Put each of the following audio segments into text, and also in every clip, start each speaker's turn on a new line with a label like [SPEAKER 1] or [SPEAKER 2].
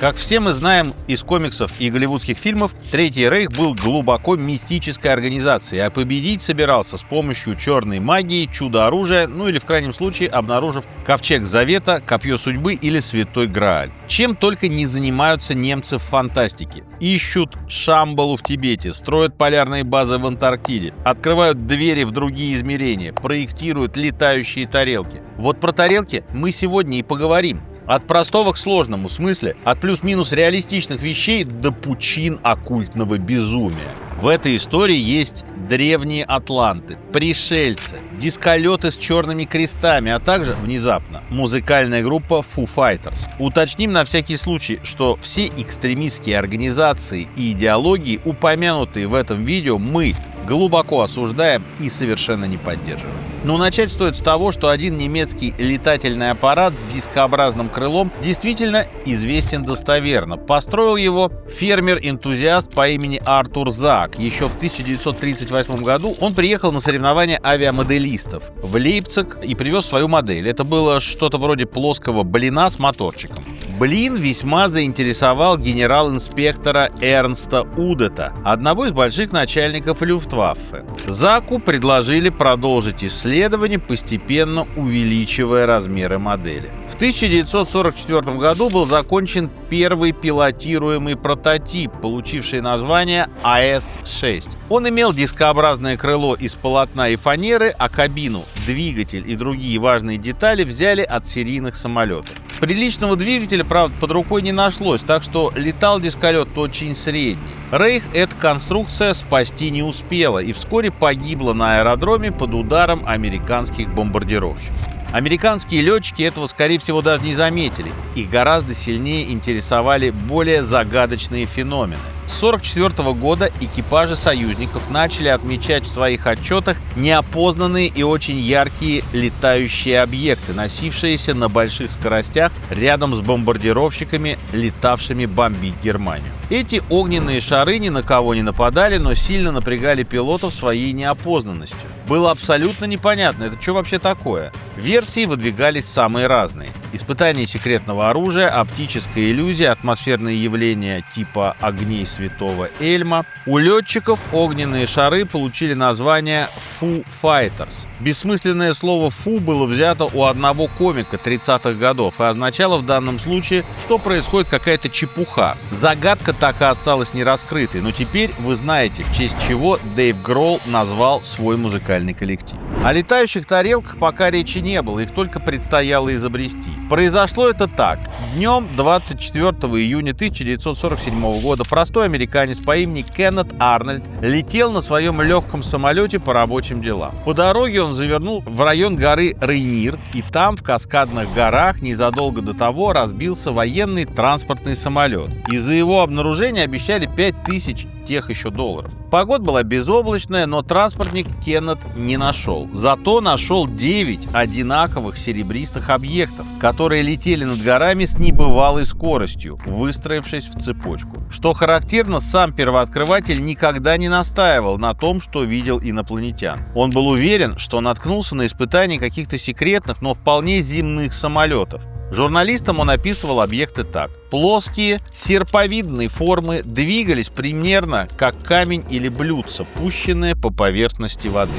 [SPEAKER 1] Как все мы знаем из комиксов и голливудских фильмов, Третий Рейх был глубоко мистической организацией, а победить собирался с помощью черной магии, чудо-оружия, ну или в крайнем случае обнаружив Ковчег Завета, Копье Судьбы или Святой Грааль. Чем только не занимаются немцы в фантастике. Ищут Шамбалу в Тибете, строят полярные базы в Антарктиде, открывают двери в другие измерения, проектируют летающие тарелки. Вот про тарелки мы сегодня и поговорим. От простого к сложному, в смысле от плюс-минус реалистичных вещей до пучин оккультного безумия. В этой истории есть древние атланты, пришельцы, дисколеты с черными крестами, а также, внезапно, музыкальная группа Foo Fighters. Уточним на всякий случай, что все экстремистские организации и идеологии, упомянутые в этом видео, мы глубоко осуждаем и совершенно не поддерживаем. Но начать стоит с того, что один немецкий летательный аппарат с дискообразным крылом действительно известен достоверно. Построил его фермер-энтузиаст по имени Артур Заак. Еще в 1938 году он приехал на соревнования авиамоделистов в Лейпциг и привез свою модель. Это было что-то вроде плоского блина с моторчиком. Блин весьма заинтересовал генерал-инспектора Эрнста Удета, одного из больших начальников Люфтваффе. Заку предложили продолжить исследование, постепенно увеличивая размеры модели. В 1944 году был закончен первый пилотируемый прототип, получивший название АС-6. Он имел дискообразное крыло из полотна и фанеры, а кабину, двигатель и другие важные детали взяли от серийных самолетов. Приличного двигателя, правда, под рукой не нашлось, так что летал дисколет очень средний. Рейх эта конструкция спасти не успела и вскоре погибла на аэродроме под ударом американских бомбардировщиков. Американские летчики этого, скорее всего, даже не заметили. Их гораздо сильнее интересовали более загадочные феномены. С 1944 года экипажи союзников начали отмечать в своих отчетах неопознанные и очень яркие летающие объекты, носившиеся на больших скоростях рядом с бомбардировщиками, летавшими бомбить Германию. Эти огненные шары ни на кого не нападали, но сильно напрягали пилотов своей неопознанностью. Было абсолютно непонятно, это что вообще такое? Версии выдвигались самые разные. Испытание секретного оружия, оптическая иллюзия, атмосферные явления типа огней Святого Эльма. У летчиков огненные шары получили название Foo Fighters. Бессмысленное слово «фу» было взято у одного комика 30-х годов и означало в данном случае, что происходит какая-то чепуха. Загадка так и осталась нераскрытой, но теперь вы знаете, в честь чего Дэйв Гролл назвал свой музыкальный коллектив. О летающих тарелках пока речи не было, их только предстояло изобрести. Произошло это так. Днем 24 июня 1947 года простой американец по имени Кеннет Арнольд летел на своем легком самолете по рабочим делам. По дороге он завернул в район горы Рейнир, и там, в Каскадных горах, незадолго до того разбился военный транспортный самолет. Из-за его обнаружения обещали 5000 тех еще долларов. Погода была безоблачная, но транспортник Кеннет не нашел. Зато нашел 9 одинаковых серебристых объектов, которые летели над горами с небывалой скоростью, выстроившись в цепочку. Что характерно, сам первооткрыватель никогда не настаивал на том, что видел инопланетян. Он был уверен, что наткнулся на испытание каких-то секретных, но вполне земных самолетов. Журналистам он описывал объекты так. Плоские, серповидные формы двигались примерно как камень или блюдце, пущенное по поверхности воды.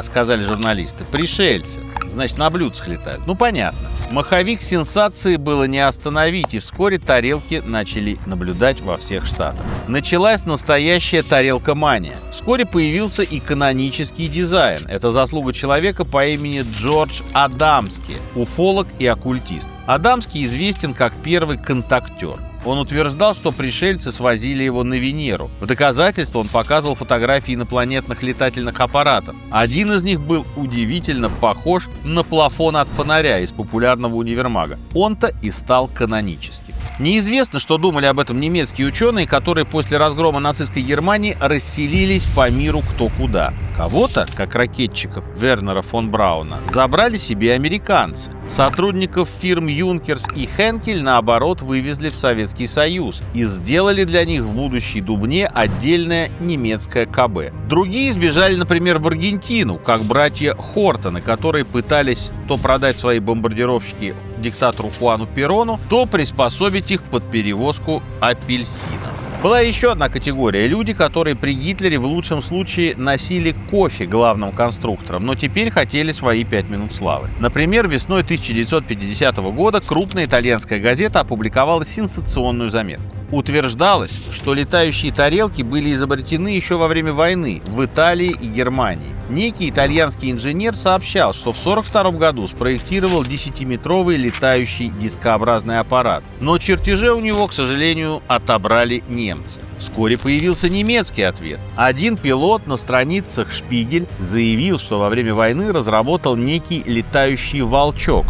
[SPEAKER 1] Сказали журналисты, пришельцы. Значит, на блюдцах летают. Ну, понятно. Маховик сенсации было не остановить, и вскоре тарелки начали наблюдать во всех штатах. Началась настоящая тарелкомания. Вскоре появился и канонический дизайн. Это заслуга человека по имени Джордж Адамски, уфолог и оккультист. Адамский известен как первый контактер. Он утверждал, что пришельцы свозили его на Венеру. В доказательство он показывал фотографии инопланетных летательных аппаратов. Один из них был удивительно похож на плафон от фонаря из популярного универмага. Он-то и стал каноническим. Неизвестно, что думали об этом немецкие ученые, которые после разгрома нацистской Германии расселились по миру кто куда. Кого-то, как ракетчиков Вернера фон Брауна, забрали себе американцы. Сотрудников фирм Юнкерс и Хенкель, наоборот, вывезли в Советский Союз и сделали для них в будущей Дубне отдельное немецкое КБ. Другие сбежали, например, в Аргентину, как братья Хортоны, которые пытались то продать свои бомбардировщики диктатору Хуану Перону, то приспособить их под перевозку апельсинов. Была еще одна категория – люди, которые при Гитлере в лучшем случае носили кофе главным конструктором, но теперь хотели свои 5 минут славы. Например, весной 1950 года крупная итальянская газета опубликовала сенсационную заметку. Утверждалось, что летающие тарелки были изобретены еще во время войны в Италии и Германии. Некий итальянский инженер сообщал, что в 1942 году спроектировал 10-метровый летающий дискообразный аппарат, но чертежи у него, к сожалению, отобрали немцы. Вскоре появился немецкий ответ. Один пилот на страницах «Шпигель» заявил, что во время войны разработал некий летающий волчок.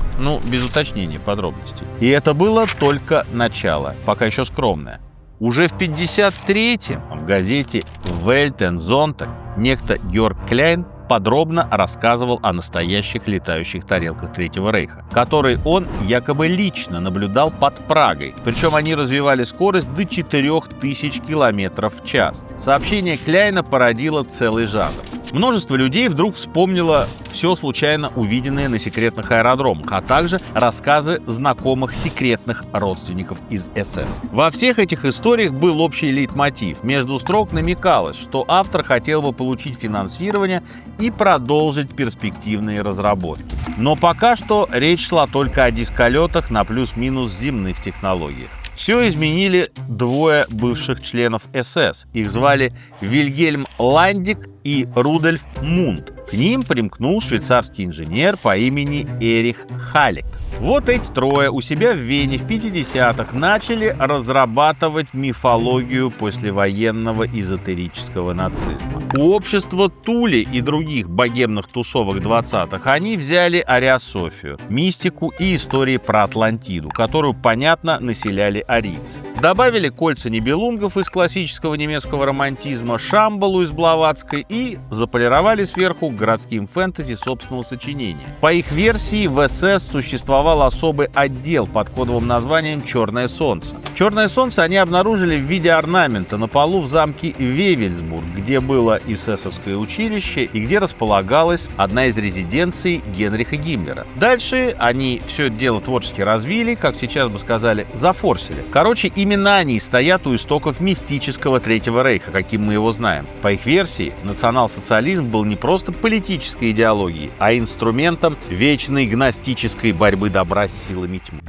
[SPEAKER 1] Без уточнения подробностей. И это было только начало, пока еще скромное. Уже в 1953-м в газете «Welt und Sonntag» некто Георг Кляйн подробно рассказывал о настоящих летающих тарелках Третьего Рейха, которые он якобы лично наблюдал под Прагой. Причем они развивали скорость до 4000 км в час. Сообщение Кляйна породило целый жанр. Множество людей вдруг вспомнило все случайно увиденное на секретных аэродромах, а также рассказы знакомых секретных родственников из СС. Во всех этих историях был общий лейтмотив. Между строк намекалось, что автор хотел бы получить финансирование и продолжить перспективные разработки. Но пока что речь шла только о дисколетах на плюс-минус земных технологиях. Все изменили двое бывших членов СС. Их звали Вильгельм Ландик и Рудольф Мунд. К ним примкнул швейцарский инженер по имени Эрих Халек. Вот эти трое у себя в Вене в 50-х начали разрабатывать мифологию послевоенного эзотерического нацизма. У общества Тули и других богемных тусовок 20-х они взяли ариософию, мистику и истории про Атлантиду, которую, понятно, населяли арийцы. Добавили кольца нибелунгов из классического немецкого романтизма, Шамбалу из Блаватской и заполировали сверху городским фэнтези собственного сочинения. По их версии в СС существовал особый отдел под кодовым названием «Черное солнце». Черное солнце они обнаружили в виде орнамента на полу в замке Вевельсбург, где было эсэсовское училище и где располагалась одна из резиденций Генриха Гиммлера. Дальше они все это дело творчески развили, как сейчас бы сказали, зафорсили. Короче, именно они стоят у истоков мистического Третьего Рейха, каким мы его знаем. По их версии, национал-социализм был не просто политической идеологией, а инструментом вечной гностической борьбы добра с силами тьмы.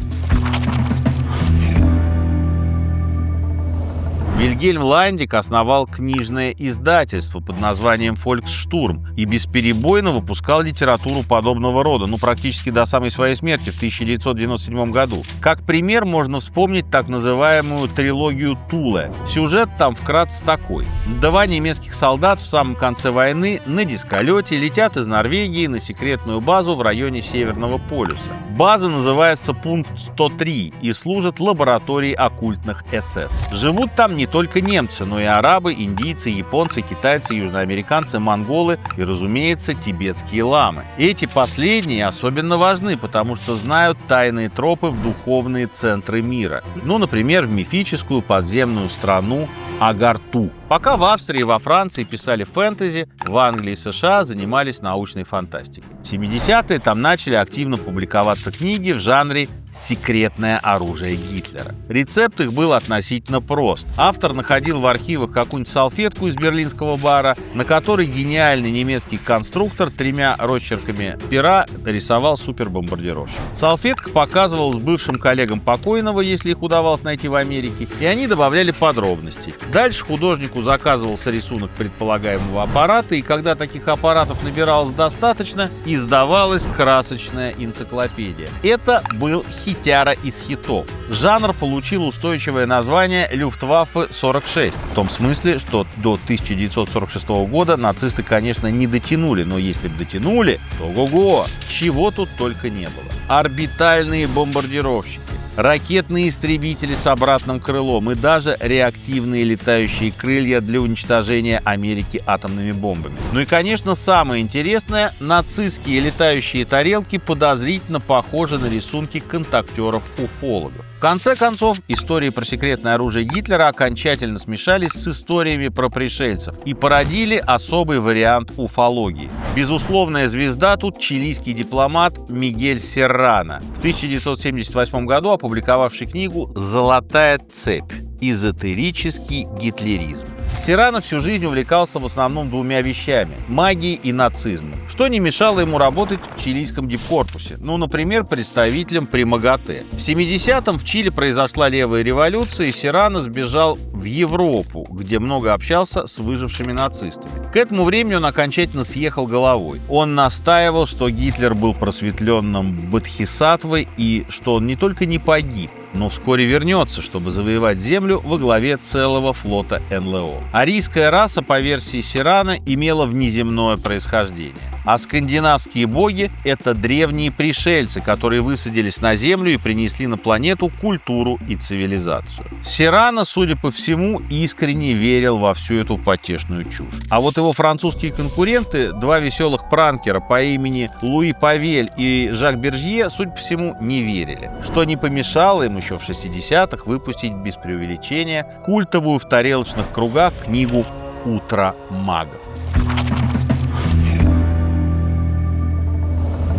[SPEAKER 1] Вильгельм Ландик основал книжное издательство под названием «Фольксштурм» и бесперебойно выпускал литературу подобного рода, практически до самой своей смерти в 1997 году. Как пример можно вспомнить так называемую трилогию Туле. Сюжет там вкратце такой. Два немецких солдат в самом конце войны на дисколете летят из Норвегии на секретную базу в районе Северного полюса. База называется «Пункт 103» и служит лабораторией оккультных СС. Живут там не только немцы, но и арабы, индийцы, японцы, китайцы, южноамериканцы, монголы и, разумеется, тибетские ламы. Эти последние особенно важны, потому что знают тайные тропы в духовные центры мира. Например, в мифическую подземную страну Агарту. Пока в Австрии и во Франции писали фэнтези, в Англии и США занимались научной фантастикой. В 70-е там начали активно публиковаться книги в жанре «Секретное оружие Гитлера». Рецепт их был относительно прост. Автор находил в архивах какую-нибудь салфетку из берлинского бара, на которой гениальный немецкий конструктор 3 росчерками пера рисовал супербомбардировщик. Салфетка показывалась бывшим коллегам покойного, если их удавалось найти в Америке, и они добавляли подробности. Дальше художнику заказывался рисунок предполагаемого аппарата, и когда таких аппаратов набиралось достаточно, издавалась красочная энциклопедия. Это был хитяра из хитов. Жанр получил устойчивое название «Люфтваффе-46», в том смысле, что до 1946 года нацисты, конечно, не дотянули, но если бы дотянули, то ого-го, чего тут только не было. Орбитальные бомбардировщики, ракетные истребители с обратным крылом и даже реактивные летающие крылья для уничтожения Америки атомными бомбами. Ну и, конечно, самое интересное – нацистские летающие тарелки подозрительно похожи на рисунки контактеров-уфологов. В конце концов, истории про секретное оружие Гитлера окончательно смешались с историями про пришельцев и породили особый вариант уфологии. Безусловная звезда тут чилийский дипломат Мигель Серрано, в 1978 году опубликовавший книгу «Золотая цепь. Эзотерический гитлеризм». Серрано всю жизнь увлекался в основном двумя вещами – магией и нацизмом, что не мешало ему работать в чилийском дипкорпусе, например, представителем при МАГАТЭ. В 70-м в Чили произошла левая революция, и Серрано сбежал в Европу, где много общался с выжившими нацистами. К этому времени он окончательно съехал головой. Он настаивал, что Гитлер был просветленным бодхисаттвой и что он не только не погиб, но вскоре вернется, чтобы завоевать землю во главе целого флота НЛО. Арийская раса, по версии Серрано, имела внеземное происхождение. А скандинавские боги – это древние пришельцы, которые высадились на Землю и принесли на планету культуру и цивилизацию. Серрано, судя по всему, искренне верил во всю эту потешную чушь. А вот его французские конкуренты, два веселых пранкера по имени Луи Павель и Жак Бержье, судя по всему, не верили, что не помешало им еще в 60-х выпустить без преувеличения культовую в тарелочных кругах книгу «Утро магов».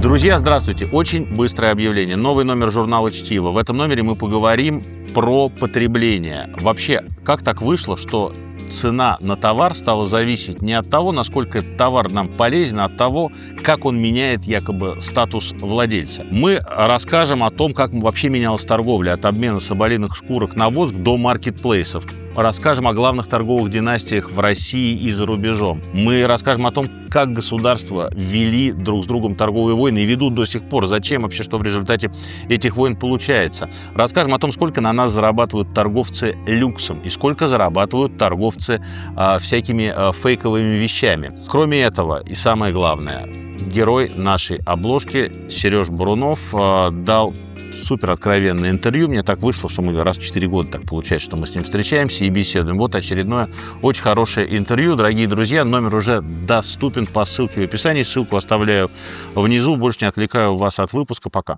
[SPEAKER 1] Друзья, здравствуйте! Очень быстрое объявление. Новый номер журнала «Чтиво». В этом номере мы поговорим про потребление. Вообще, как так вышло, что цена на товар стала зависеть не от того, насколько этот товар нам полезен, а от того, как он меняет якобы статус владельца. Мы расскажем о том, как вообще менялась торговля от обмена соболиных шкурок на воск до маркетплейсов. Расскажем о главных торговых династиях в России и за рубежом. Мы расскажем о том, как государства вели друг с другом торговые войны и ведут до сих пор. Зачем вообще, что в результате этих войн получается. Расскажем о том, сколько на нас зарабатывают торговцы люксом и сколько зарабатывают торговцы всякими фейковыми вещами. Кроме этого, и самое главное, герой нашей обложки Сереж Бурунов дал супер откровенное интервью. Мне так вышло, что мы раз в 4 года так получается, что мы с ним встречаемся и беседуем. Вот очередное очень хорошее интервью. Дорогие друзья, номер уже доступен по ссылке в описании. Ссылку оставляю внизу. Больше не отвлекаю вас от выпуска. Пока.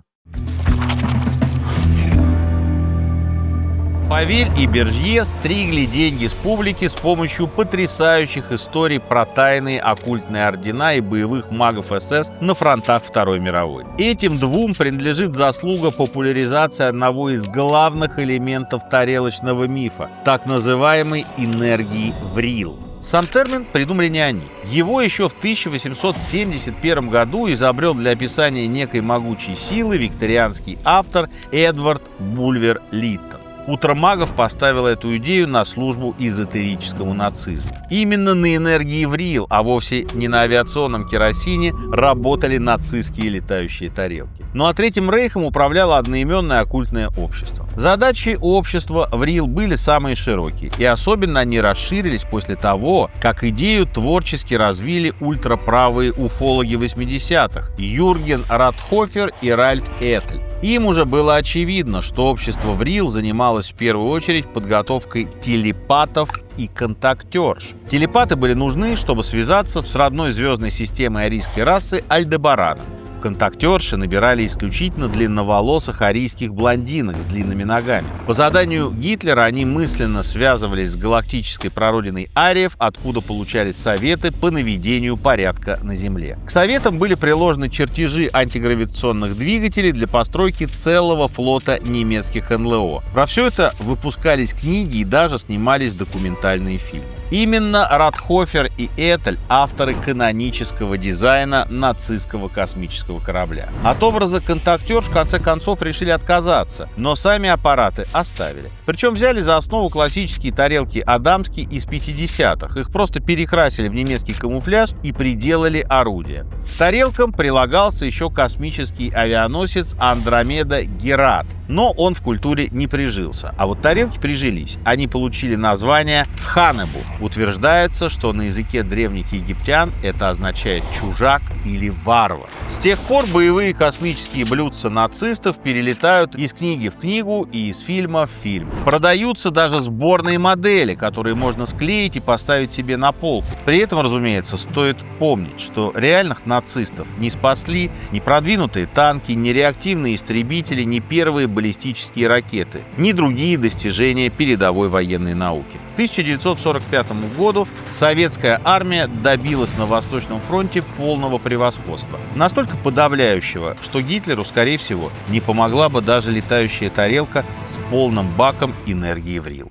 [SPEAKER 1] Павель и Бержье стригли деньги с публики с помощью потрясающих историй про тайные оккультные ордена и боевых магов СС на фронтах Второй мировой. Этим двум принадлежит заслуга популяризации одного из главных элементов тарелочного мифа, так называемой энергии Врил. Сам термин придумали не они. Его еще в 1871 году изобрел для описания некой могучей силы викторианский автор Эдвард Булвер Литтон. «Утро магов» поставило эту идею на службу эзотерическому нацизму. Именно на энергии Врил, а вовсе не на авиационном керосине, работали нацистские летающие тарелки. Ну а Третьим рейхом управляло одноименное оккультное общество. Задачи общества Врил были самые широкие, и особенно они расширились после того, как идею творчески развили ультраправые уфологи 80-х Юрген Ратхофер и Ральф Этель. Им уже было очевидно, что общество Врил занималось в первую очередь подготовкой телепатов и контактерш. Телепаты были нужны, чтобы связаться с родной звездной системой арийской расы Альдебарана. Контактерши набирали исключительно длинноволосых арийских блондинок с длинными ногами. По заданию Гитлера они мысленно связывались с галактической прародиной ариев, откуда получали советы по наведению порядка на Земле. К советам были приложены чертежи антигравитационных двигателей для постройки целого флота немецких НЛО. Про все это выпускались книги и даже снимались документальные фильмы. Именно Ратхофер и Этель – авторы канонического дизайна нацистского космического корабля. От образа контактерш в конце концов решили отказаться, но сами аппараты оставили. Причем взяли за основу классические тарелки Адамски из 50-х. Их просто перекрасили в немецкий камуфляж и приделали орудия. К тарелкам прилагался еще космический авианосец Андромеда Герат, но он в культуре не прижился. А вот тарелки прижились. Они получили название Ханебу. Утверждается, что на языке древних египтян это означает «чужак» или «варвар». С тех пор боевые космические блюдца нацистов перелетают из книги в книгу и из фильма в фильм. Продаются даже сборные модели, которые можно склеить и поставить себе на полку. При этом, разумеется, стоит помнить, что реальных нацистов не спасли ни продвинутые танки, ни реактивные истребители, ни первые баллистические ракеты, ни другие достижения передовой военной науки. К 1945 году советская армия добилась на Восточном фронте полного превосходства. Настолько подавляющего, что Гитлеру, скорее всего, не помогла бы даже летающая тарелка с полным баком энергии Врил.